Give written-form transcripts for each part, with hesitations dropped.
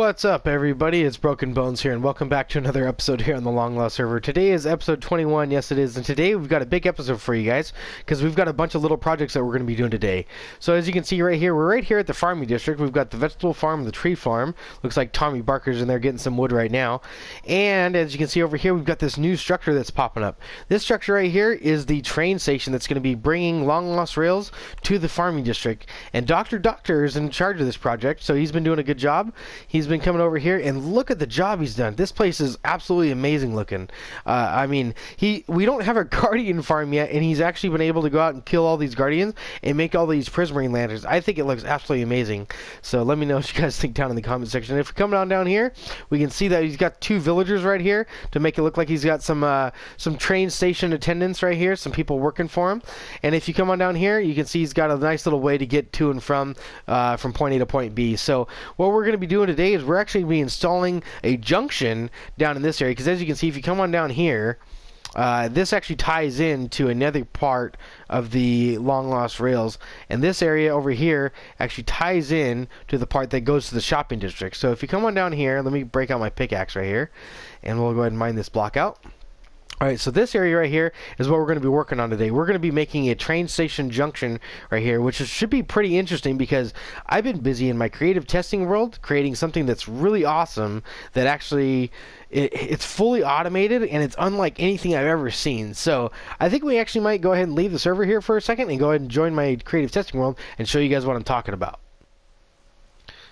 What's up, everybody? It's Broken Bones here, and welcome back to another episode here on the Long Lost server. Today is episode 21, yes it is, and today we've got a big episode for you guys, because we've got a bunch of little projects that we're going to be doing today. So as you can see right here, we're right here at the farming district. We've got the vegetable farm, the tree farm. Looks like Tommy Barker's in there getting some wood right now. And as you can see over here, we've got this new structure that's popping up. This structure right here is the train station that's going to be bringing Long Lost rails to the farming district. And Dr. Doctor is in charge of this project, so he's been doing a good job. He's been coming over here, and look at the job he's done. This place is absolutely amazing looking. I mean, we don't have a guardian farm yet, and he's actually been able to go out and kill all these guardians and make all these prismarine lanterns. I think it looks absolutely amazing. So let me know what you guys think down in the comment section. If we come down here, we can see that he's got two villagers right here to make it look like he's got some train station attendants right here, some people working for him. And if you come on down here, you can see he's got a nice little way to get to and from point A to point B. So what we're going to be doing today is we're actually be installing a junction down in this area, because as you can see, if you come on down here, this actually ties into another part of the Long Lost rails, and this area over here actually ties in to the part that goes to the shopping district. So if you come on down here, let me break out my pickaxe right here, and we'll go ahead and mine this block out. Alright, so this area right here is what we're going to be working on today. We're going to be making a train station junction right here, which should be pretty interesting because I've been busy in my creative testing world creating something that's really awesome that actually it's fully automated and it's unlike anything I've ever seen. So I think we actually might go ahead and leave the server here for a second and go ahead and join my creative testing world and show you guys what I'm talking about.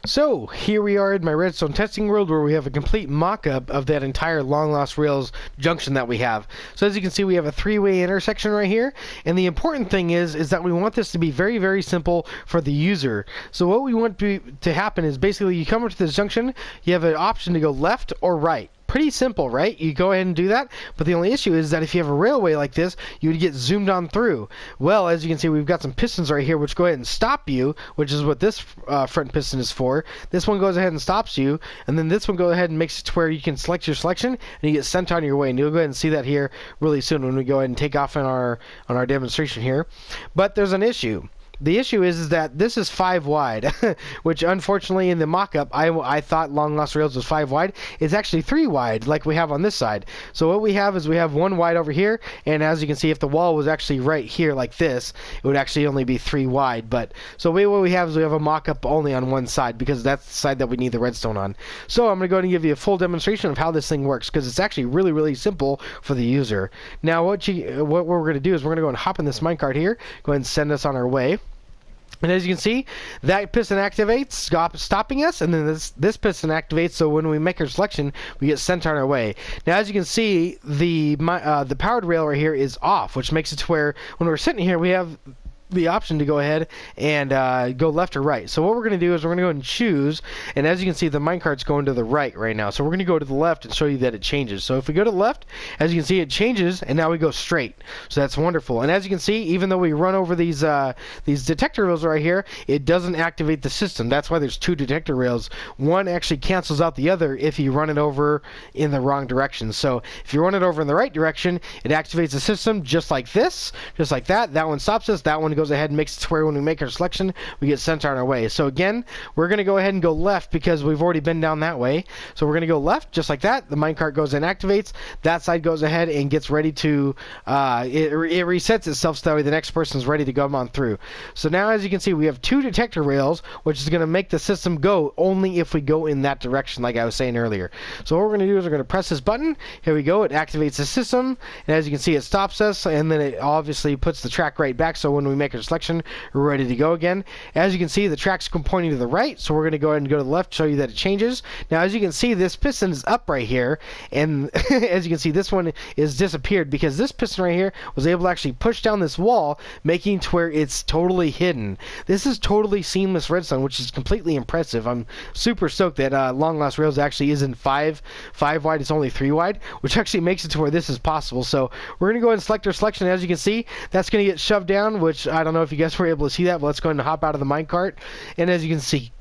So, here we are in my redstone testing world where we have a complete mock-up of that entire Long Lost Rails junction that we have. So as you can see, we have a three-way intersection right here, and the important thing is that we want this to be very, very simple for the user. So what we want to happen is basically you come up to this junction, you have an option to go left or right. Pretty simple, right? You go ahead and do that, but the only issue is that if you have a railway like this, you would get zoomed on through. Well, as you can see, we've got some pistons right here which go ahead and stop you, which is what this front piston is for. This one goes ahead and stops you, and then this one goes ahead and makes it to where you can select your selection, and you get sent on your way. And you'll go ahead and see that here really soon when we go ahead and take off on our demonstration here. But there's an issue. The issue is that this is 5 wide, which unfortunately in the mock-up, I thought Long Lost Rails was 5 wide. It's actually 3 wide, like we have on this side. So what we have is we have 1 wide over here, and as you can see, if the wall was actually right here like this, it would actually only be 3 wide. But so what we have is we have a mock-up only on one side, because that's the side that we need the redstone on. So I'm going to go ahead and give you a full demonstration of how this thing works, because it's actually really, really simple for the user. Now what we're going to do is we're going to go and hop in this minecart here, go ahead and send us on our way. And as you can see, that piston activates, stopping us, and then this piston activates, so when we make our selection, we get sent on our way. Now, as you can see, the powered rail right here is off, which makes it to where when we're sitting here, we have the option to go ahead and go left or right. So what we're going to do is we're going to go ahead and choose, and as you can see, the minecart's going to the right now. So we're going to go to the left and show you that it changes. So if we go to the left, as you can see, it changes, and now we go straight. So that's wonderful. And as you can see, even though we run over these detector rails right here, it doesn't activate the system. That's why there's 2 detector rails. One actually cancels out the other if you run it over in the wrong direction. So if you run it over in the right direction, it activates the system just like this, just like that. That one stops us. That one goes ahead and makes it to where when we make our selection, we get sent on our way. So again, we're going to go ahead and go left because we've already been down that way. So we're going to go left just like that. The minecart goes and activates. That side goes ahead and gets ready to, it resets itself so that way the next person's ready to come on through. So now as you can see, we have 2 detector rails, which is going to make the system go only if we go in that direction like I was saying earlier. So what we're going to do is we're going to press this button. Here we go. It activates the system, and as you can see, it stops us, and then it obviously puts the track right back, so when we make our selection, we're ready to go again. As you can see, the track's pointing to the right, so we're going to go ahead and go to the left, show you that it changes. Now as you can see, this piston is up right here, and as you can see, this one is disappeared because this piston right here was able to actually push down this wall, making it to where it's totally hidden. This is totally seamless redstone, which is completely impressive. I'm super stoked that Long Lost Rails actually isn't 5 wide, it's only 3 wide, which actually makes it to where this is possible. So we're going to go ahead and select our selection. As you can see, that's going to get shoved down, which I don't know if you guys were able to see that, but let's go ahead and hop out of the minecart. And as you can see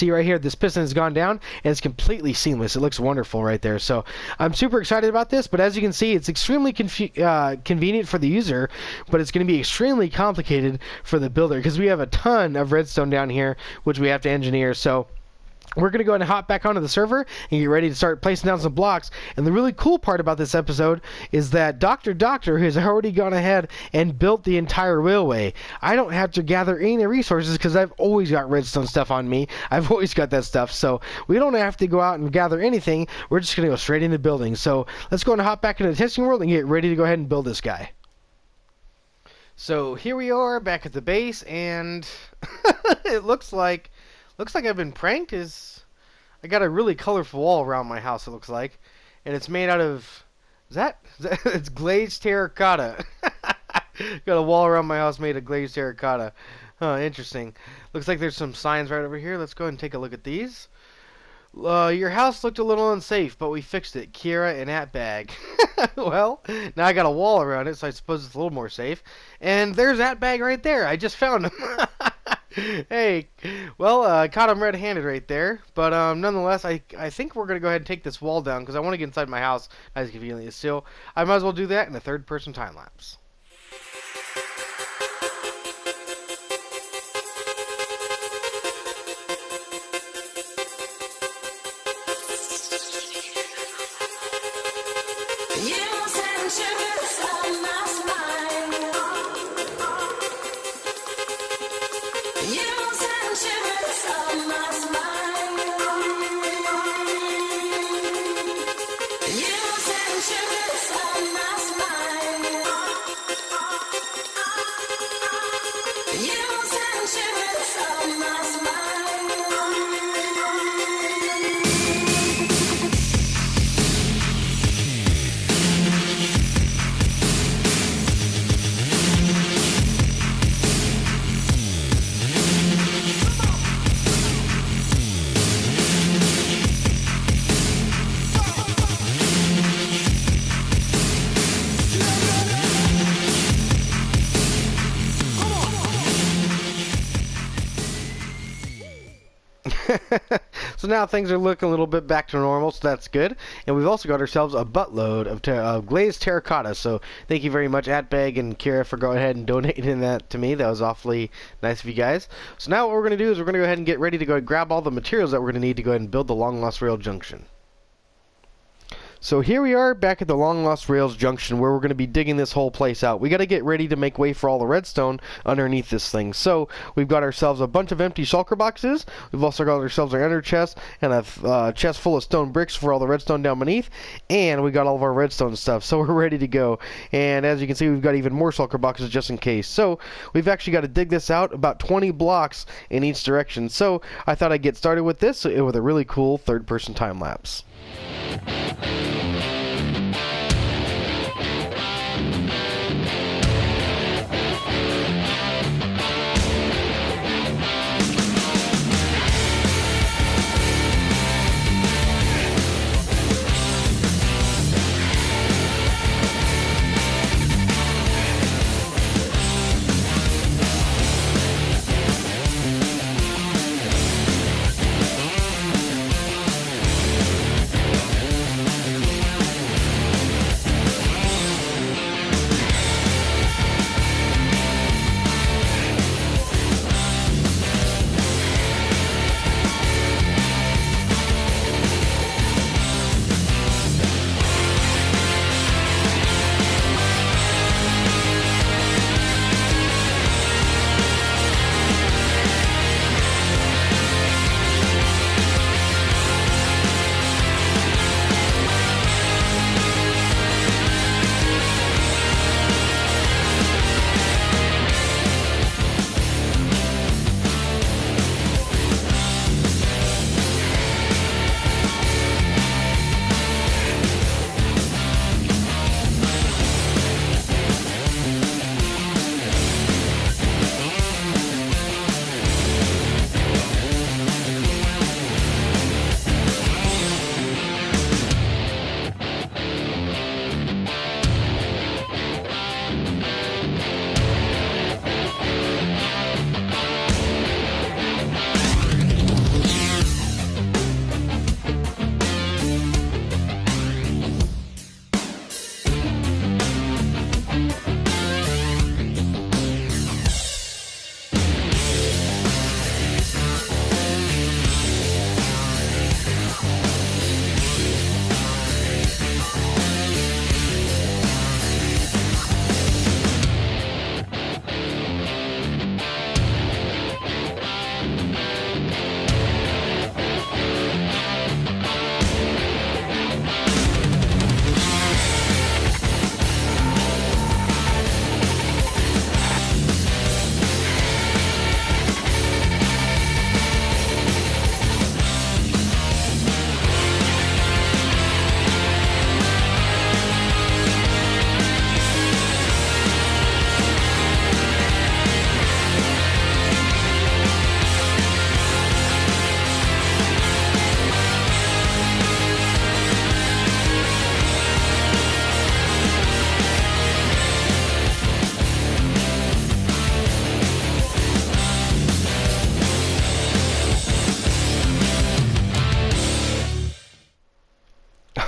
right here, this piston has gone down, and it's completely seamless. It looks wonderful right there. So I'm super excited about this, but as you can see, it's extremely convenient for the user, but it's going to be extremely complicated for the builder because we have a ton of redstone down here, which we have to engineer. So we're going to go ahead and hop back onto the server and get ready to start placing down some blocks. And the really cool part about this episode is that Doctor has already gone ahead and built the entire railway. I don't have to gather any resources because I've always got redstone stuff on me. I've always got that stuff, so we don't have to go out and gather anything. We're just going to go straight into building. So let's go and hop back into the testing world and get ready to go ahead and build this guy. So here we are back at the base, and it looks like I've been pranked. I got a really colorful wall around my house, it looks like. And it's made out of... It's glazed terracotta. Got a wall around my house made of glazed terracotta. Huh, interesting. Looks like there's some signs right over here. Let's go ahead and take a look at these. Your house looked a little unsafe, but we fixed it. Kira and Atbag. Well, now I got a wall around it, so I suppose it's a little more safe. And there's Atbag right there. I just found him. Hey, well, I caught him red-handed right there. But nonetheless, I think we're going to go ahead and take this wall down because I want to get inside my house as conveniently as still. I might as well do that in a third-person time-lapse. So now things are looking a little bit back to normal, so that's good. And we've also got ourselves a buttload of glazed terracotta. So thank you very much, Atbag and Kira, for going ahead and donating that to me. That was awfully nice of you guys. So now what we're going to do is we're going to go ahead and get ready to go grab all the materials that we're going to need to go ahead and build the Long Lost Rail Junction. So here we are back at the Long Lost Rails Junction where we're going to be digging this whole place out. We got to get ready to make way for all the redstone underneath this thing. So we've got ourselves a bunch of empty shulker boxes. We've also got ourselves our ender chest and a chest full of stone bricks for all the redstone down beneath. And we got all of our redstone stuff. So we're ready to go. And as you can see, we've got even more shulker boxes just in case. So we've actually got to dig this out about 20 blocks in each direction. So I thought I'd get started with this with a really cool third-person time lapse.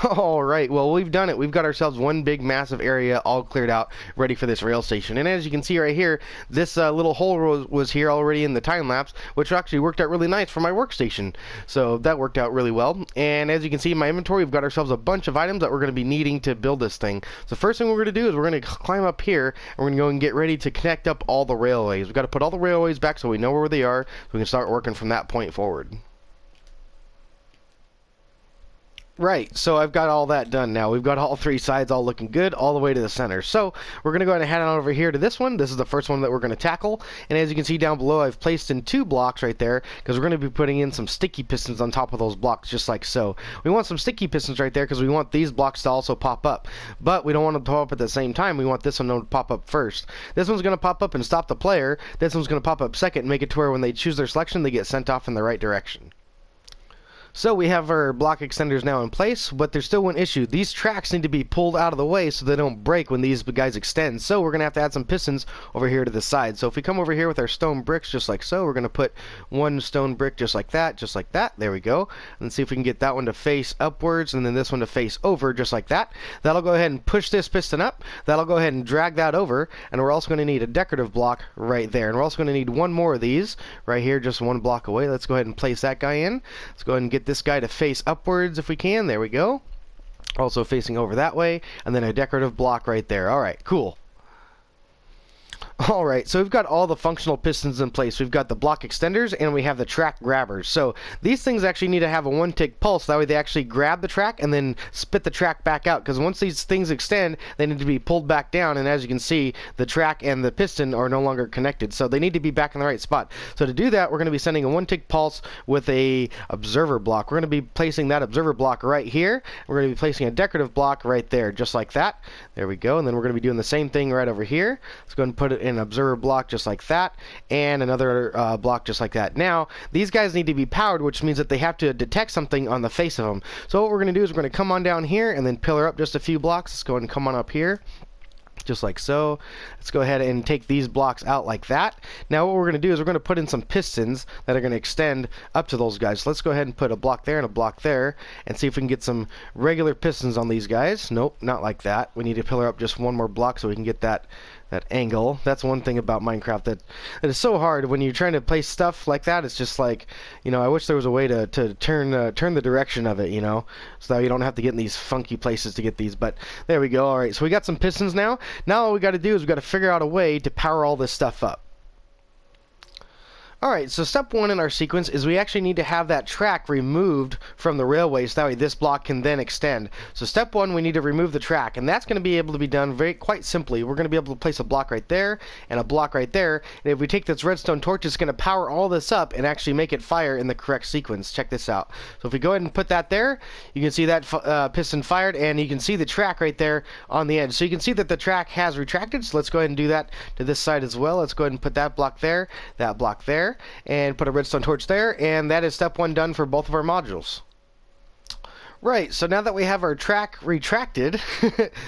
All right, well, we've done it. We've got ourselves one big massive area all cleared out, ready for this rail station. And as you can see right here, this little hole was here already in the time lapse, which actually worked out really nice for my workstation. So that worked out really well. And as you can see in my inventory, we've got ourselves a bunch of items that we're going to be needing to build this thing. So first thing we're going to do is we're going to climb up here, and we're going to go and get ready to connect up all the railways. We've got to put all the railways back so we know where they are, so we can start working from that point forward. Right, so I've got all that done now. We've got all three sides all looking good, all the way to the center. So we're going to go ahead and head on over here to this one. This is the first one that we're going to tackle. And as you can see down below, I've placed in 2 blocks right there, because we're going to be putting in some sticky pistons on top of those blocks, just like so. We want some sticky pistons right there because we want these blocks to also pop up. But we don't want them to pop up at the same time. We want this one to pop up first. This one's going to pop up and stop the player. This one's going to pop up second and make it to where when they choose their selection, they get sent off in the right direction. So we have our block extenders now in place, but there's still one issue. These tracks need to be pulled out of the way so they don't break when these guys extend. So we're going to have to add some pistons over here to the side. So if we come over here with our stone bricks just like so, we're going to put one stone brick just like that, just like that. There we go. And see if we can get that one to face upwards and then this one to face over just like that. That'll go ahead and push this piston up. That'll go ahead and drag that over. And we're also going to need a decorative block right there. And we're also going to need one more of these right here, just one block away. Let's go ahead and place that guy in. Let's go ahead and get this guy to face upwards if we can. There we go. Also facing over that way, and then a decorative block right there. All right, cool. Alright, so we've got all the functional pistons in place. We've got the block extenders and we have the track grabbers. So these things actually need to have a 1-tick pulse. That way they actually grab the track and then spit the track back out. Because once these things extend, they need to be pulled back down. And as you can see, the track and the piston are no longer connected. So they need to be back in the right spot. So to do that, we're going to be sending a 1-tick pulse with a observer block. We're going to be placing that observer block right here. We're going to be placing a decorative block right there, just like that. There we go. And then we're going to be doing the same thing right over here. Let's go ahead and put it in an observer block just like that, and another block just like that. Now, these guys need to be powered, which means that they have to detect something on the face of them. So what we're going to do is we're going to come on down here and then pillar up just a few blocks. Let's go ahead and come on up here. Just like so. Let's go ahead and take these blocks out like that. Now what we're going to do is we're going to put in some pistons that are going to extend up to those guys. So let's go ahead and put a block there and a block there and see if we can get some regular pistons on these guys. Nope, not like that. We need to pillar up just one more block so we can get that angle. That's one thing about Minecraft that is so hard when you're trying to place stuff like that. It's just like, you know, I wish there was a way to turn the direction of it, you know, so that you don't have to get in these funky places to get these. But there we go. All right, so we got some pistons now. Now all we got to do is we got to figure out a way to power all this stuff up. Alright, so step 1 in our sequence is we actually need to have that track removed from the railway so that way this block can then extend. So step 1, we need to remove the track, and that's going to be able to be done quite simply. We're going to be able to place a block right there and a block right there, and if we take this redstone torch, it's going to power all this up and actually make it fire in the correct sequence. Check this out. So if we go ahead and put that there, you can see that piston fired, and you can see the track right there on the edge. So you can see that the track has retracted, so let's go ahead and do that to this side as well. Let's go ahead and put that block there, and put a redstone torch there, and that is step 1 done for both of our modules. Right, so now that we have our track retracted,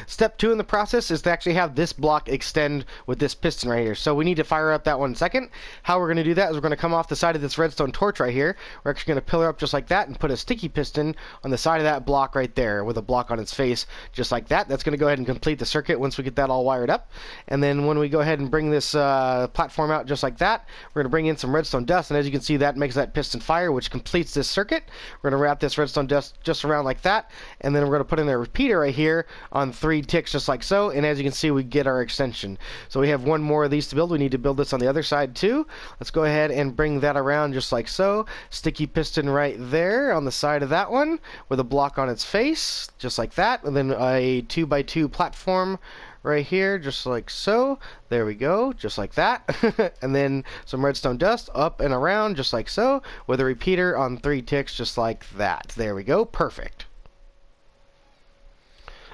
step 2 in the process is to actually have this block extend with this piston right here. So we need to fire up that one second. How we're going to do that is we're going to come off the side of this redstone torch right here. We're actually going to pillar up just like that and put a sticky piston on the side of that block right there with a block on its face just like that. That's going to go ahead and complete the circuit once we get that all wired up. And then when we go ahead and bring this platform out just like that, we're going to bring in some redstone dust, and as you can see, that makes that piston fire, which completes this circuit. We're going to wrap this redstone dust just around like that, and then we're going to put in a repeater right here on 3 ticks just like so, and as you can see, we get our extension. So we have one more of these to build. We need to build this on the other side too. Let's go ahead and bring that around just like so. Sticky piston right there on the side of that one with a block on its face just like that, and then a 2x2 platform right here just like so. There we go, just like that. And then some redstone dust up and around just like so with a repeater on 3 ticks just like that. There we go, perfect.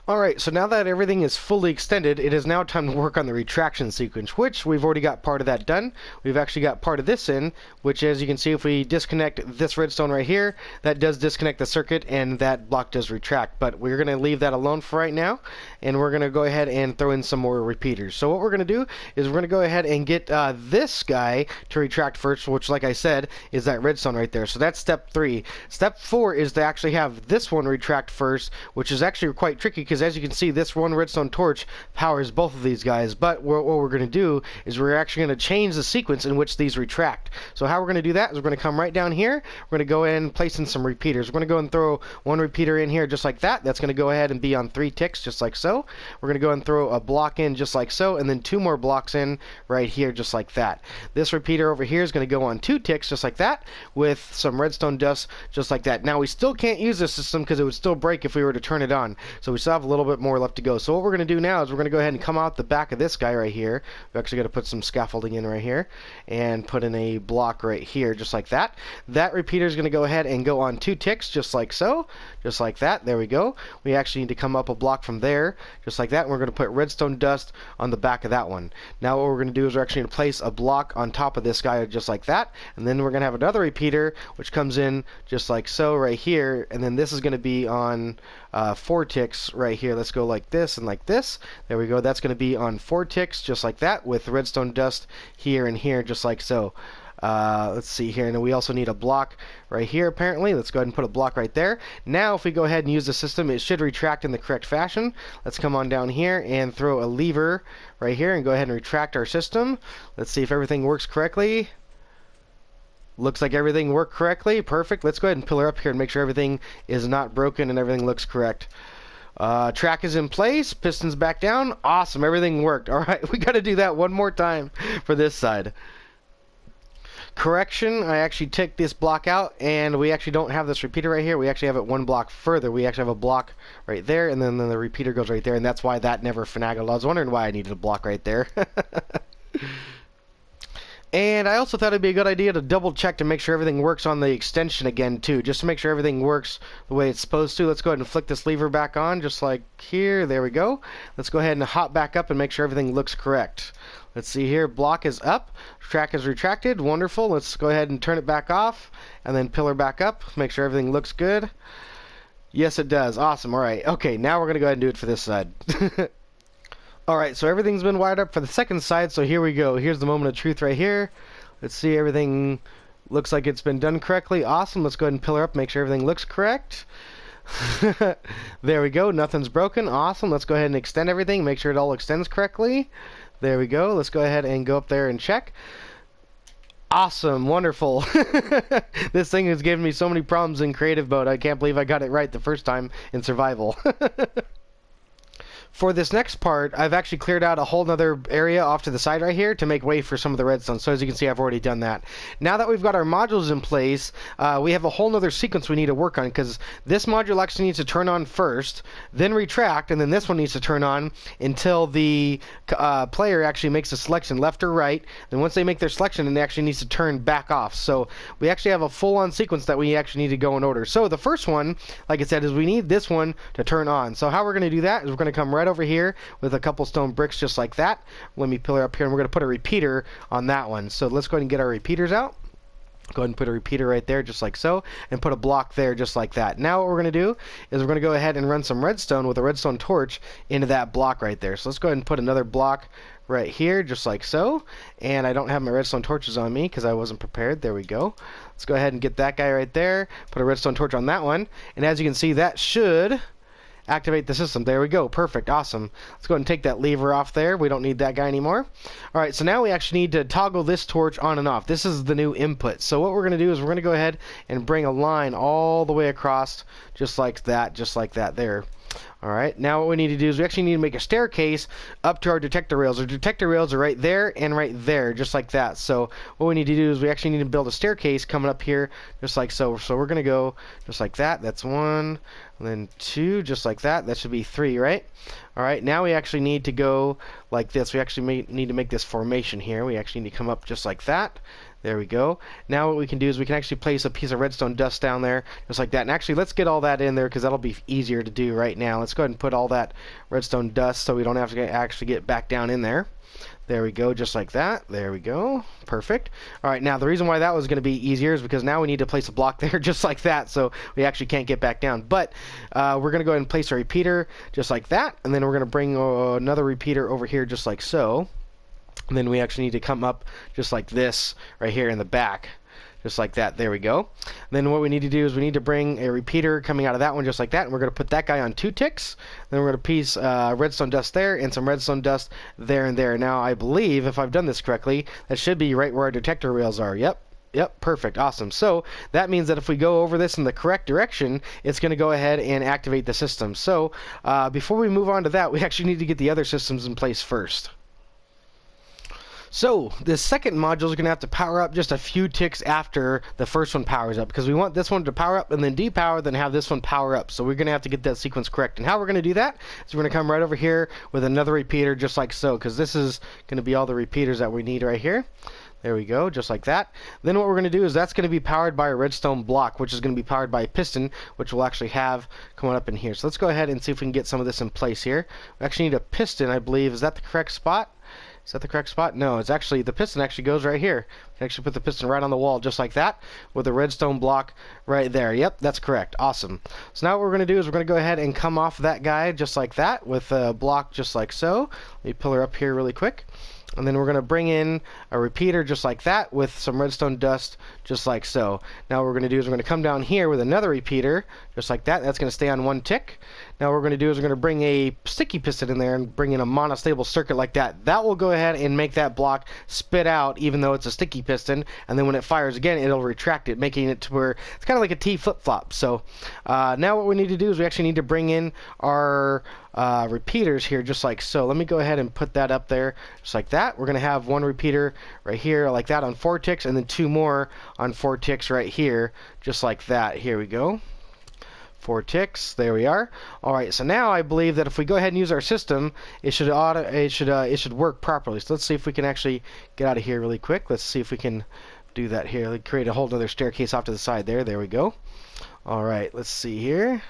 Alright, so now that everything is fully extended, it is now time to work on the retraction sequence, which we've already got part of that done. We've actually got part of this in, which, as you can see, if we disconnect this redstone right here, that does disconnect the circuit and that block does retract. But we're going to leave that alone for right now, and we're going to go ahead and throw in some more repeaters. So what we're going to do is we're going to go ahead and get this guy to retract first, which, like I said, is that redstone right there. So that's step 3. Step 4 is to actually have this one retract first, which is actually quite tricky because, as you can see, this one redstone torch powers both of these guys. But what we're going to do is we're actually going to change the sequence in which these retract. So how we're going to do that is we're going to come right down here. We're going to go in and place in some repeaters. We're going to go and throw one repeater in here just like that. That's going to go ahead and be on 3 ticks just like so. We're going to go and throw a block in just like so, and then 2 more blocks in right here just like that. This repeater over here is going to go on 2 ticks just like that with some redstone dust just like that. Now we still can't use this system because it would still break if we were to turn it on. So we still have a little bit more left to go. So what we're going to do now is we're going to go ahead and come out the back of this guy right here. We're actually going to put some scaffolding in right here and put in a block right here just like that. That repeater is going to go ahead and go on 2 ticks just like so, just like that. There we go. We actually need to come up a block from there just like that, and we're going to put redstone dust on the back of that one. Now what we're going to do is we're actually going to place a block on top of this guy just like that, and then we're going to have another repeater which comes in just like so right here, and then this is going to be on 4 ticks right here. Let's go like this and like this. There we go. That's going to be on 4 ticks just like that with redstone dust here and here just like so. Let's see here, and then we also need a block right here apparently. Let's go ahead and put a block right there. Now if we go ahead and use the system, it should retract in the correct fashion. Let's come on down here and throw a lever right here and go ahead and retract our system. Let's see if everything works correctly. Looks like everything worked correctly. Perfect. Let's go ahead and pillar up here and make sure everything is not broken and everything looks correct. Track is in place. Pistons back down. Awesome. Everything worked. Alright, we got to do that one more time for this side. Correction, I actually take this block out, and we actually don't have this repeater right here. We actually have it 1 block further. We actually have a block right there, and then the repeater goes right there, and that's why that never finagled. I was wondering why I needed a block right there. And I also thought it'd be a good idea to double check to make sure everything works on the extension again too, just to make sure everything works the way it's supposed to. Let's go ahead and flick this lever back on just like here. There we go. Let's go ahead and hop back up and make sure everything looks correct. Let's see here, block is up, track is retracted, wonderful. Let's go ahead and turn it back off and then pillar back up, make sure everything looks good. Yes, it does. Awesome. Alright, okay, now we're going to go ahead and do it for this side. Alright, so everything's been wired up for the second side, so here we go. Here's the moment of truth right here. Let's see, everything looks like it's been done correctly. Awesome, let's go ahead and pillar up, make sure everything looks correct. There we go, nothing's broken. Awesome, let's go ahead and extend everything, make sure it all extends correctly. There we go, let's go ahead and go up there and check. Awesome, wonderful. This thing has given me so many problems in creative mode. I can't believe I got it right the first time in survival. For this next part, I've actually cleared out a whole nother area off to the side right here to make way for some of the redstone. So as you can see, I've already done that. Now that we've got our modules in place, we have a whole nother sequence we need to work on, because this module actually needs to turn on first, then retract, and then this one needs to turn on until the player actually makes a selection, left or right. Then once they make their selection, then it actually needs to turn back off. So we actually have a full-on sequence that we actually need to go in order. So the first one, like I said, is we need this one to turn on. So how we're going to do that is we're going to come right over here with a couple stone bricks just like that. Let me pillar up here, and we're going to put a repeater on that one. So let's go ahead and get our repeaters out. Go ahead and put a repeater right there just like so, and put a block there just like that. Now what we're going to do is we're going to go ahead and run some redstone with a redstone torch into that block right there. So let's go ahead and put another block right here just like so, and I don't have my redstone torches on me because I wasn't prepared. There we go. Let's go ahead and get that guy right there, put a redstone torch on that one, and as you can see, that should activate the system. There we go. Perfect. Awesome. Let's go ahead and take that lever off there. We don't need that guy anymore. Alright, so now we actually need to toggle this torch on and off. This is the new input. So what we're going to do is we're going to go ahead and bring a line all the way across just like that there. Alright, now what we need to do is we actually need to make a staircase up to our detector rails. Our detector rails are right there and right there, just like that. So what we need to do is we actually need to build a staircase coming up here, just like so. So we're going to go just like that. That's 1, and then 2, just like that. That should be 3, right? Alright, now we actually need to go like this. We actually need to make this formation here. We actually need to come up just like that. There we go. Now what we can do is we can actually place a piece of redstone dust down there, just like that. And actually, let's get all that in there because that'll be easier to do right now. Let's go ahead and put all that redstone dust so we don't have to actually get back down in there. There we go, just like that. There we go. Perfect. All right, now the reason why that was going to be easier is because now we need to place a block there just like that, so we actually can't get back down. But we're going to go ahead and place a repeater just like that, and then we're going to bring another repeater over here just like so. And then we actually need to come up just like this right here in the back. Just like that. There we go. Then what we need to do is we need to bring a repeater coming out of that one just like that, and we're going to put that guy on 2 ticks. Then we're going to piece redstone dust there and some redstone dust there and there. Now I believe, if I've done this correctly, that should be right where our detector rails are. Yep, perfect, awesome. So that means that if we go over this in the correct direction, it's going to go ahead and activate the system. So before we move on to that, we actually need to get the other systems in place first. So this second module is going to have to power up just a few ticks after the first one powers up, because we want this one to power up and then depower, then have this one power up. So we're going to have to get that sequence correct. And how we're going to do that is we're going to come right over here with another repeater just like so, because this is going to be all the repeaters that we need right here. There we go, just like that. Then what we're going to do is that's going to be powered by a redstone block, which is going to be powered by a piston, which we'll actually have coming up in here. So let's go ahead and see if we can get some of this in place here. We actually need a piston, I believe. Is that the correct spot? Is that the correct spot? No, it's actually, the piston actually goes right here. You can actually put the piston right on the wall just like that with a redstone block right there. Yep, that's correct. Awesome. So now what we're going to do is we're going to go ahead and come off that guy just like that with a block just like so. Let me pull her up here really quick. And then we're going to bring in a repeater just like that with some redstone dust just like so. Now what we're going to do is we're going to come down here with another repeater just like that. That's going to stay on 1 tick. Now what we're going to do is we're going to bring a sticky piston in there and bring in a monostable circuit like that. That will go ahead and make that block spit out even though it's a sticky piston. And then when it fires again, it'll retract it, making it to where it's kind of like a T flip-flop. So now what we need to do is we actually need to bring in our repeaters here just like so. Let me go ahead and put that up there just like that. We're going to have 1 repeater right here like that on 4 ticks, and then 2 more on 4 ticks right here just like that. Here we go. 4 ticks. There we are. All right. So now I believe that if we go ahead and use our system, it should work properly. So let's see if we can actually get out of here really quick. Let's see if we can do that here. Let's create a whole other staircase off to the side there. There we go. All right. Let's see here.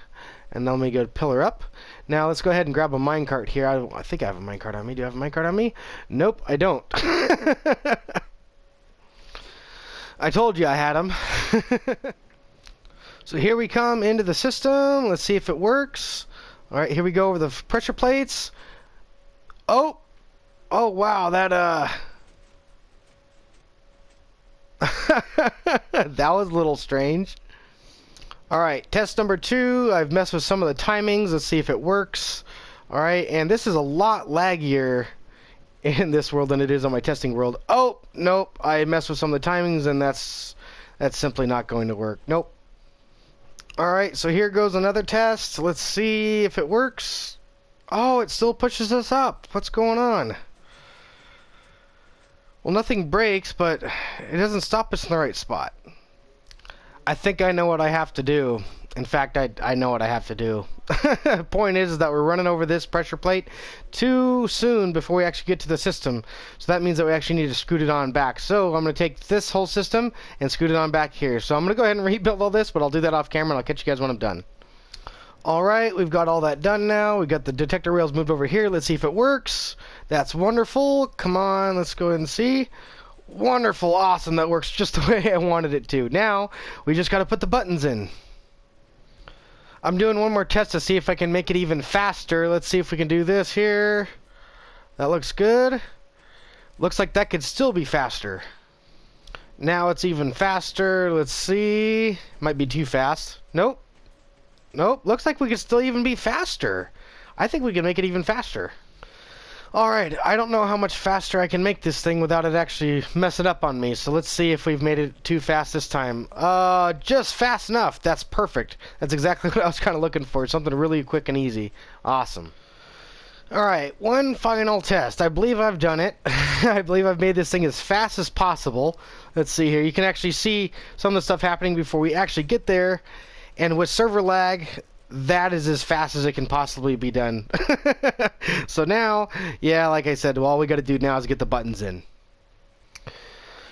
And then let me go pillar up. Now let's go ahead and grab a minecart here. I think I have a minecart on me. Do I have a minecart on me? Nope, I don't. I told you I had them. So here we come into the system. Let's see if it works. All right, here we go over the pressure plates. Oh wow, that that was a little strange. All right, test number 2. I've messed with some of the timings. Let's see if it works. All right, and this is a lot laggier in this world than it is on my testing world. Oh, nope, I messed with some of the timings, and that's simply not going to work. Nope. All right, so here goes another test. Let's see if it works. Oh, it still pushes us up. What's going on? Well, nothing breaks, but it doesn't stop us in the right spot. I think I know what I have to do. In fact, I know what I have to do. Point is that we're running over this pressure plate too soon before we actually get to the system. So that means that we actually need to scoot it on back. So I'm going to take this whole system and scoot it on back here. So I'm going to go ahead and rebuild all this, but I'll do that off camera and I'll catch you guys when I'm done. Alright, we've got all that done now. We've got the detector rails moved over here. Let's see if it works. That's wonderful. Come on, let's go ahead and see. Wonderful, awesome, that works just the way I wanted it to. Now, we just got to put the buttons in. I'm doing one more test to see if I can make it even faster. Let's see if we can do this here. That looks good. Looks like that could still be faster. Now it's even faster. Let's see. Might be too fast. Nope. Nope. Looks like we could still even be faster. I think we can make it even faster. Alright, I don't know how much faster I can make this thing without it actually messing up on me. So let's see if we've made it too fast this time. Just fast enough. That's perfect. That's exactly what I was kind of looking for. Something really quick and easy. Awesome. Alright, one final test. I believe I've done it. I believe I've made this thing as fast as possible. Let's see here. You can actually see some of the stuff happening before we actually get there. And with server lag, that is as fast as it can possibly be done. So now, yeah, like I said, all we got to do now is get the buttons in.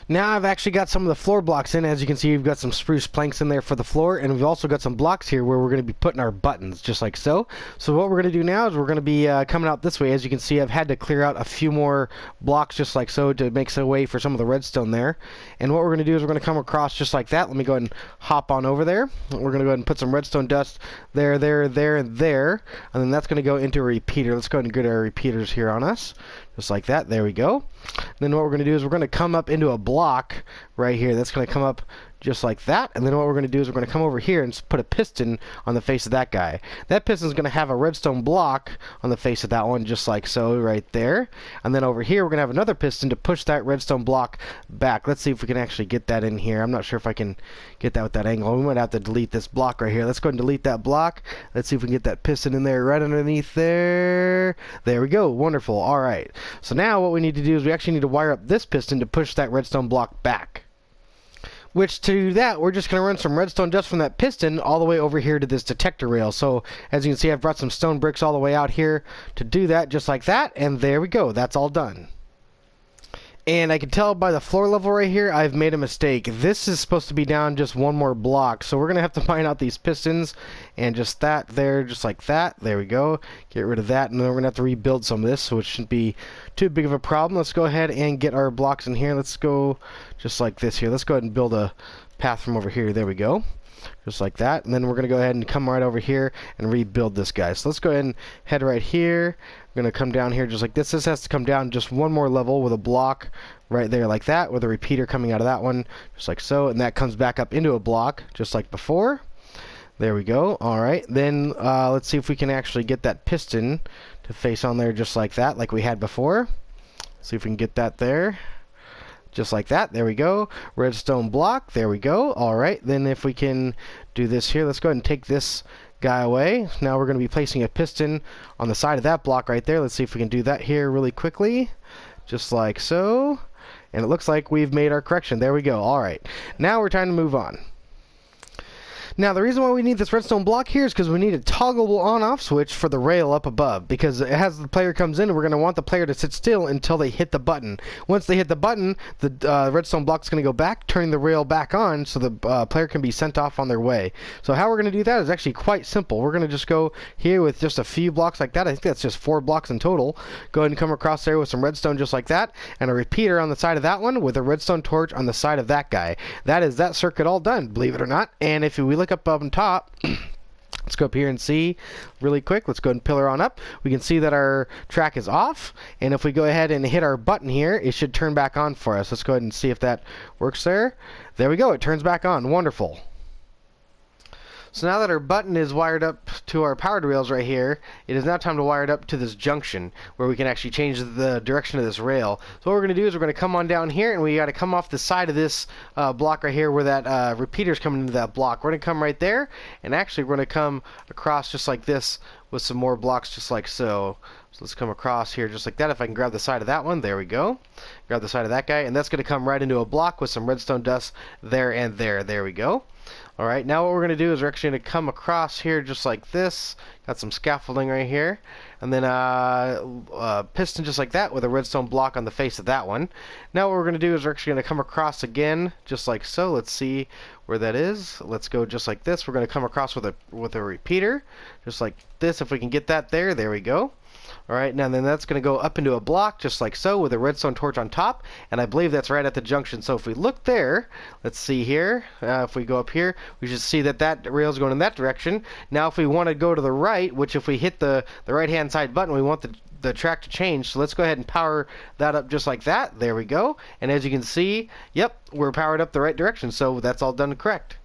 Now I've actually got some of the floor blocks in. As you can see, we've got some spruce planks in there for the floor, and we've also got some blocks here where we're going to be putting our buttons, just like so. So what we're going to do now is we're going to be coming out this way. As you can see, I've had to clear out a few more blocks, just like so, to make some way for some of the redstone there. And what we're going to do is we're going to come across just like that. Let me go ahead and hop on over there. We're going to go ahead and put some redstone dust there, there, there, and there. And then that's going to go into a repeater. Let's go ahead and get our repeaters here on us. Just like that. There we go. Then what we're going to do is we're going to come up into a block right here. That's going to come up just like that. And then what we're going to do is we're going to come over here and put a piston on the face of that guy. That piston is going to have a redstone block on the face of that one, just like so, right there. And then over here we're going to have another piston to push that redstone block back. Let's see if we can actually get that in here. I'm not sure if I can get that with that angle. We might have to delete this block right here. Let's go ahead and delete that block. Let's see if we can get that piston in there right underneath there. There we go. Wonderful. All right. So now what we need to do is we actually need to wire up this piston to push that redstone block back. Which, to do that, we're just going to run some redstone dust from that piston all the way over here to this detector rail. So, as you can see, I've brought some stone bricks all the way out here to do that, just like that. And there we go. That's all done. And I can tell by the floor level right here, I've made a mistake. This is supposed to be down just one more block. So we're going to have to mine out these pistons and just that there, just like that. There we go. Get rid of that. And then we're going to have to rebuild some of this, so it shouldn't be too big of a problem. Let's go ahead and get our blocks in here. Let's go just like this here. Let's go ahead and build a path from over here. There we go. Just like that. And then we're going to go ahead and come right over here and rebuild this guy. So let's go ahead and head right here. We're going to come down here just like this. This has to come down just one more level with a block right there like that, with a repeater coming out of that one, just like so. And that comes back up into a block just like before. There we go. All right. Then let's see if we can actually get that piston to face on there just like that, like we had before. See if we can get that there. Just like that. There we go. Redstone block. There we go. All right. Then if we can do this here, let's go ahead and take this guy away. Now we're going to be placing a piston on the side of that block right there. Let's see if we can do that here really quickly. Just like so. And it looks like we've made our correction. There we go. All right. Now we're trying to move on. Now, the reason why we need this redstone block here is because we need a toggleable on-off switch for the rail up above. Because as the player comes in, we're going to want the player to sit still until they hit the button. Once they hit the button, the redstone block is going to go back, turning the rail back on, so the player can be sent off on their way. So how we're going to do that is actually quite simple. We're going to just go here with just a few blocks like that. I think that's just 4 blocks in total. Go ahead and come across there with some redstone just like that, and a repeater on the side of that one with a redstone torch on the side of that guy. That is that circuit all done, believe it or not. And if we look up on top, let's go up here and see really quick. Let's go ahead and pillar on up. We can see that our track is off, and if we go ahead and hit our button here, it should turn back on for us. Let's go ahead and see if that works there. There we go. It turns back on. Wonderful. So now that our button is wired up to our powered rails right here, it is now time to wire it up to this junction where we can actually change the direction of this rail. So what we're going to do is we're going to come on down here, and we got to come off the side of this block right here where that repeater's coming into that block. We're going to come right there, and actually we're going to come across just like this with some more blocks just like so. So let's come across here just like that. If I can grab the side of that one, there we go. Grab the side of that guy, and that's going to come right into a block with some redstone dust there and there. There we go. Alright, now what we're going to do is we're actually going to come across here just like this. Got some scaffolding right here. And then a piston just like that with a redstone block on the face of that one. Now what we're going to do is we're actually going to come across again just like so. Let's see where that is. Let's go just like this. We're going to come across with a repeater just like this. If we can get that there, there we go. Alright, now then that's going to go up into a block just like so with a redstone torch on top, and I believe that's right at the junction. So if we look there, let's see here, if we go up here, we should see that that rail is going in that direction. Now if we want to go to the right, which if we hit the right hand side button, we want the track to change. So let's go ahead and power that up just like that. There we go. And as you can see, yep, we're powered up the right direction, so that's all done correct.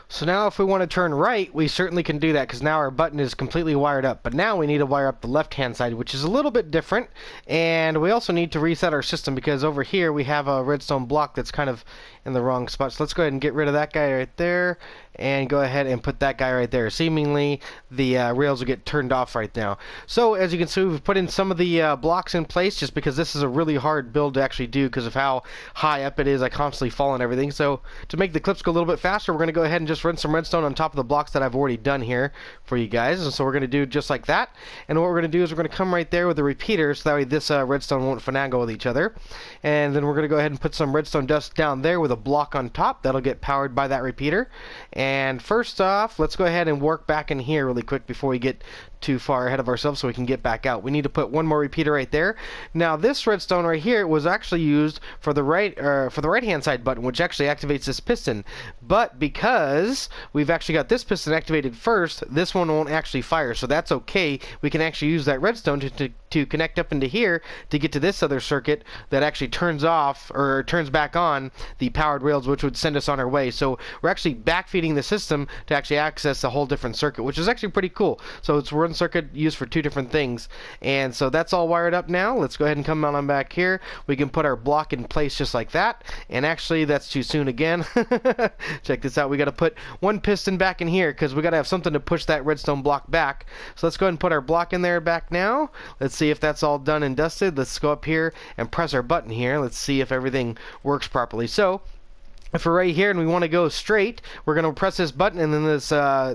So now if we want to turn right, we certainly can do that because now our button is completely wired up. But now we need to wire up the left-hand side, which is a little bit different. And we also need to reset our system because over here we have a redstone block that's kind of in the wrong spot. So let's go ahead and get rid of that guy right there. and go ahead and put that guy right there. Seemingly the rails will get turned off right now. So as you can see, we've put in some of the blocks in place just because this is a really hard build to actually do because of how high up it is. I constantly fall and everything. So to make the clips go a little bit faster, we're going to go ahead and just run some redstone on top of the blocks that I've already done here for you guys. And so we're going to do just like that. And what we're going to do is we're going to come right there with the repeater so that way this redstone won't finagle with each other. And then we're going to go ahead and put some redstone dust down there with a block on top. That'll get powered by that repeater. And first off, let's go ahead and work back in here really quick before we get too far ahead of ourselves so we can get back out. We need to put one more repeater right there. Now this redstone right here was actually used for the right hand side button, which actually activates this piston. But because we've actually got this piston activated first, this one won't actually fire. So that's okay. We can actually use that redstone to connect up into here to get to this other circuit that actually turns off or turns back on the powered rails, which would send us on our way. So we're actually backfeeding the system to actually access a whole different circuit, which is actually pretty cool. So it's one circuit used for two different things. And so that's all wired up now. Let's go ahead and come on back here. We can put our block in place just like that. And actually that's too soon again. Check this out. We got to put one piston back in here because we got to have something to push that redstone block back. So let's go ahead and put our block in there back now. Let's see if that's all done and dusted. Let's go up here and press our button here. Let's see if everything works properly. So if we're right here and we want to go straight, we're going to press this button and then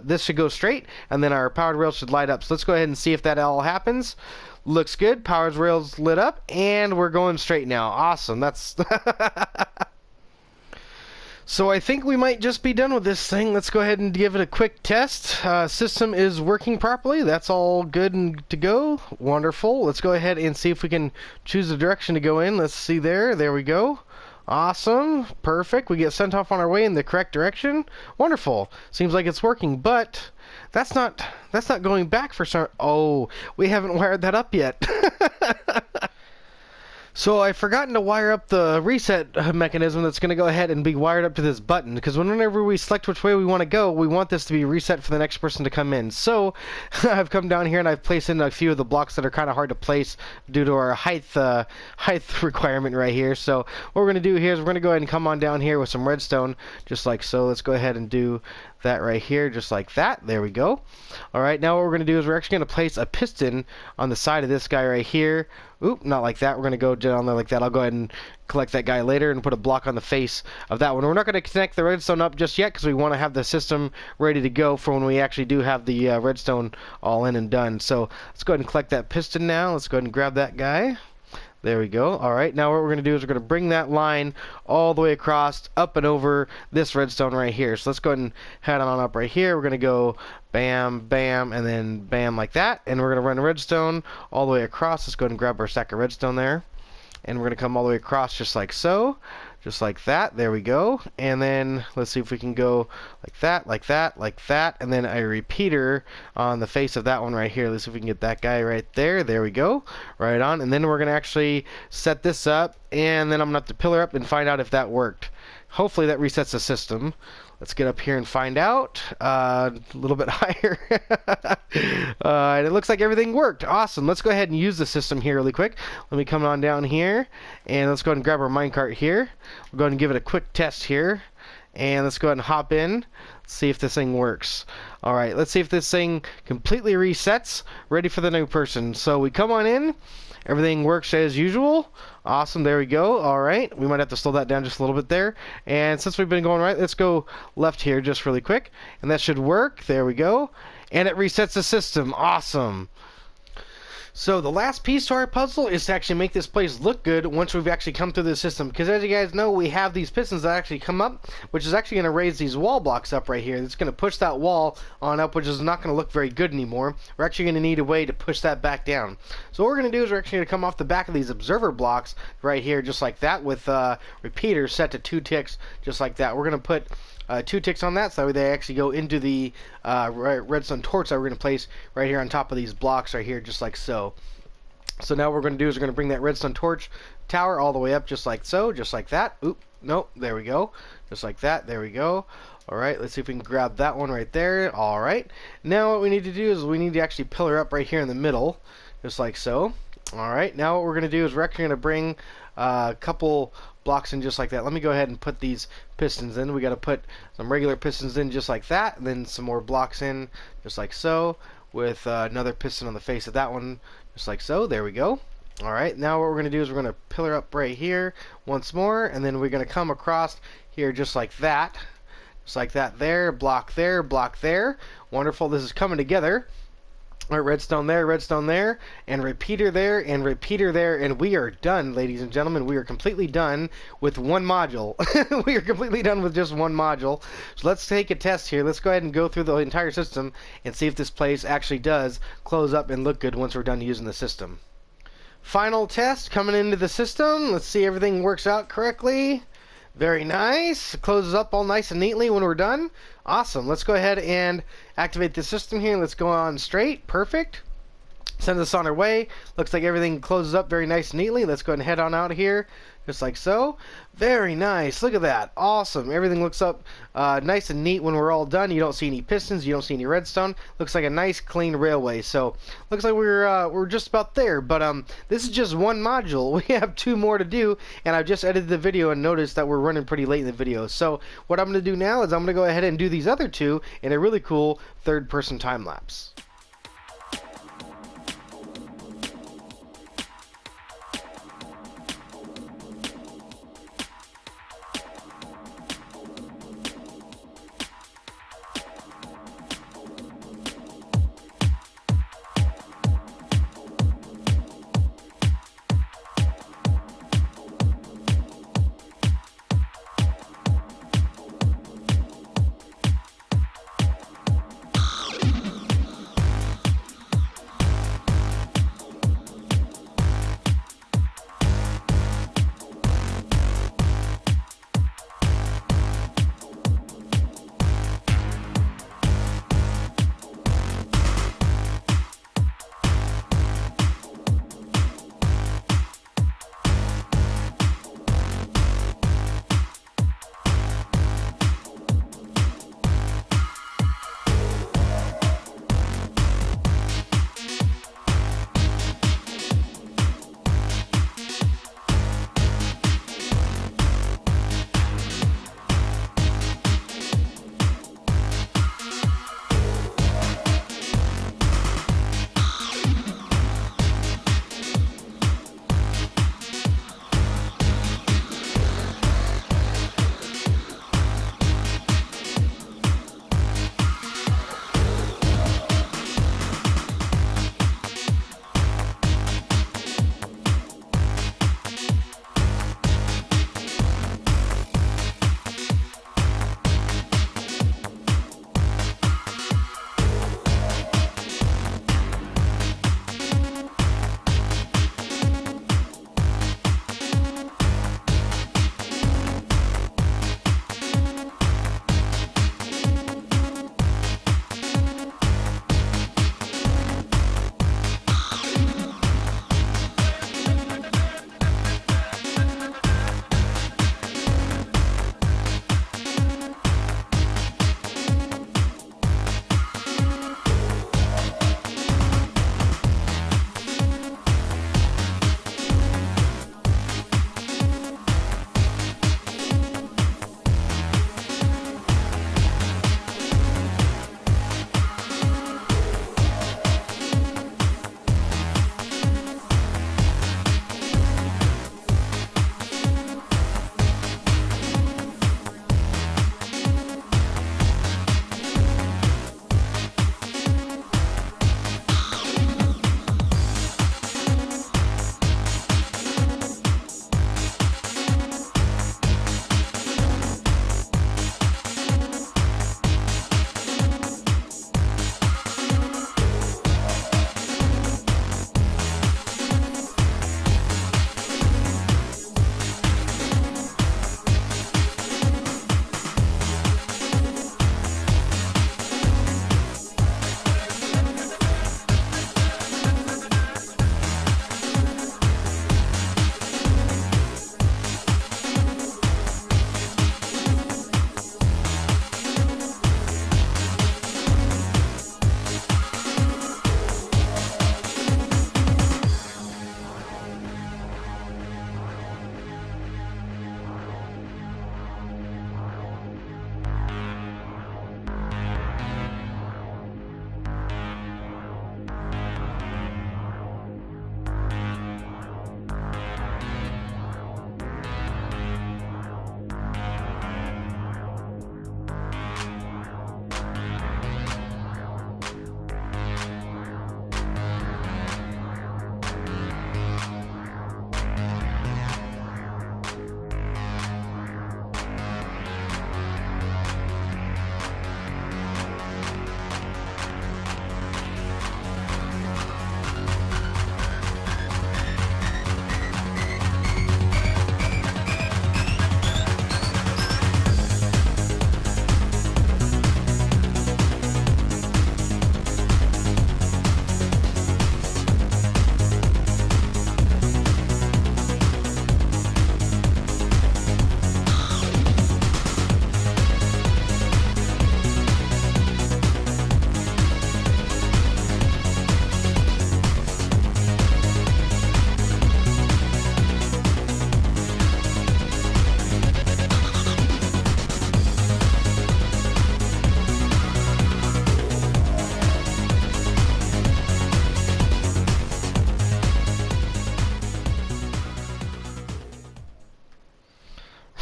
this should go straight and then our powered rails should light up. So let's go ahead and see if that all happens. Looks good. Powered rails lit up and we're going straight now. Awesome. That's So I think we might just be done with this thing. Let's go ahead and give it a quick test. System is working properly. That's all good and to go. Wonderful. Let's go ahead and see if we can choose the direction to go in. Let's see there. There we go. Awesome. Perfect. We get sent off on our way in the correct direction. Wonderful. Seems like it's working, but that's not going back for some... Oh, we haven't wired that up yet. So I've forgotten to wire up the reset mechanism that's going to go ahead and be wired up to this button, because whenever we select which way we want to go, we want this to be reset for the next person to come in. So I've come down here and I've placed in a few of the blocks that are kind of hard to place due to our height requirement right here. So what we're going to do here is we're going to go ahead and come on down here with some redstone, just like so. Let's go ahead and do that right here, just like that. There we go. All right, now what we're going to do is we're actually going to place a piston on the side of this guy right here. Oop, not like that. We're going to go down there like that. I'll go ahead and collect that guy later and put a block on the face of that one. We're not going to connect the redstone up just yet because we want to have the system ready to go for when we actually do have the redstone all in and done. So let's go ahead and collect that piston now. Let's go ahead and grab that guy. There we go. All right, now what we're going to do is we're going to bring that line all the way across, up and over this redstone right here. So let's go ahead and head on up right here. We're going to go bam, bam, and then bam like that. And we're going to run redstone all the way across. Let's go ahead and grab our stack of redstone there. And we're going to come all the way across just like so. Just like that. There we go. And then let's see if we can go like that, like that, like that. And then a repeater on the face of that one right here. Let's see if we can get that guy right there. There we go. Right on. And then we're going to actually set this up. And then I'm going to have to pillar up and find out if that worked. Hopefully that resets the system. Let's get up here and find out. A little bit higher. And it looks like everything worked. Awesome. Let's go ahead and use the system here really quick. Let me come on down here. And let's go ahead and grab our minecart here. We'll go ahead and give it a quick test here. And let's go ahead and hop in. See if this thing works. Alright, let's see if this thing completely resets. Ready for the new person. So we come on in. Everything works as usual. Awesome, there we go. Alright, we might have to slow that down just a little bit there. And since we've been going right, let's go left here just really quick. And that should work. There we go. And it resets the system. Awesome. So the last piece to our puzzle is to actually make this place look good once we've actually come through the system. Because as you guys know, we have these pistons that actually come up, which is actually going to raise these wall blocks up right here. It's going to push that wall on up, which is not going to look very good anymore. We're actually going to need a way to push that back down. So what we're going to do is we're actually going to come off the back of these observer blocks right here, just like that, with repeaters set to 2 ticks, just like that. We're going to put 2 ticks on that, so that way they actually go into the redstone torch that we're going to place right here on top of these blocks right here, just like so. So now what we're going to do is we're going to bring that redstone torch tower all the way up just like so, just like that. Oop, nope, there we go. Just like that, there we go. Alright, let's see if we can grab that one right there. Alright, now what we need to do is we need to actually pillar up right here in the middle, just like so. All right, now what we're going to do is we're actually going to bring a couple blocks in just like that. Let me go ahead and put these pistons in. We got to put some regular pistons in just like that, and then some more blocks in just like so, with another piston on the face of that one just like so. There we go. All right, now what we're going to do is we're going to pillar up right here once more, and then we're going to come across here just like that. Just like that there, block there, block there. Wonderful, this is coming together. All right, redstone there, and repeater there, and we are done, ladies and gentlemen. We are completely done with one module. We are completely done with just one module. So let's take a test here. Let's go ahead and go through the entire system and see if this place actually does close up and look good once we're done using the system. Final test coming into the system. Let's see everything works out correctly. Very nice. It closes up all nice and neatly when we're done. Awesome. Let's go ahead and activate the system here. Let's go on straight. Perfect. Send us on our way. Looks like everything closes up very nice and neatly. Let's go ahead and head on out here. Just like so. Very nice. Look at that. Awesome. Everything looks up nice and neat when we're all done. You don't see any pistons. You don't see any redstone. Looks like a nice clean railway. So looks like we're just about there. But this is just one module. We have two more to do, and I've just edited the video and noticed that we're running pretty late in the video. So what I'm going to do now is I'm going to go ahead and do these other two in a really cool third-person time lapse.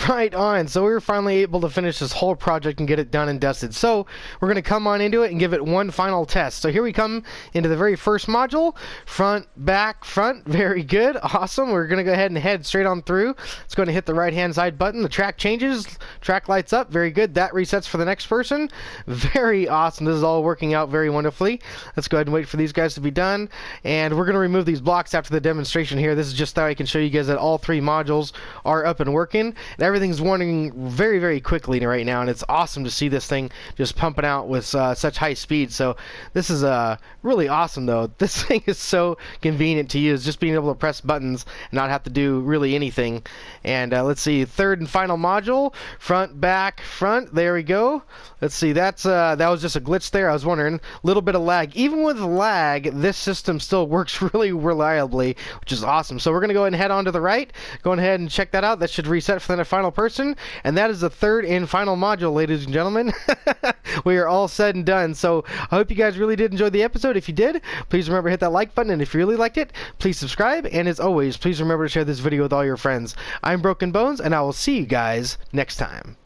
Right on. So we were finally able to finish this whole project and get it done and dusted. So we're going to come on into it and give it one final test. So here we come into the very first module. Front, back, front. Very good. Awesome. We're going to go ahead and head straight on through. Let's go ahead and hit the right-hand side button. The track changes. Track lights up. Very good. That resets for the next person. Very awesome. This is all working out very wonderfully. Let's go ahead and wait for these guys to be done. And we're going to remove these blocks after the demonstration here. This is just how I can show you guys that all three modules are up and working. And everything's running very, very quickly right now, and it's awesome to see this thing just pumping out with such high speed. So this is really awesome, though. This thing is so convenient to use, just being able to press buttons and not have to do really anything. And let's see, third and final module, front, back, front. There we go. Let's see, that was just a glitch there. I was wondering, a little bit of lag. Even with lag, this system still works really reliably, which is awesome. So we're going to go ahead and head on to the right. Go ahead and check that out. That should reset for the final person. And that is the third and final module, ladies and gentlemen. We are all said and done. So I hope you guys really did enjoy the episode. If you did, please remember to hit that like button. And if you really liked it, please subscribe. And as always, please remember to share this video with all your friends. I'm Broken Bones, and I will see you guys next time.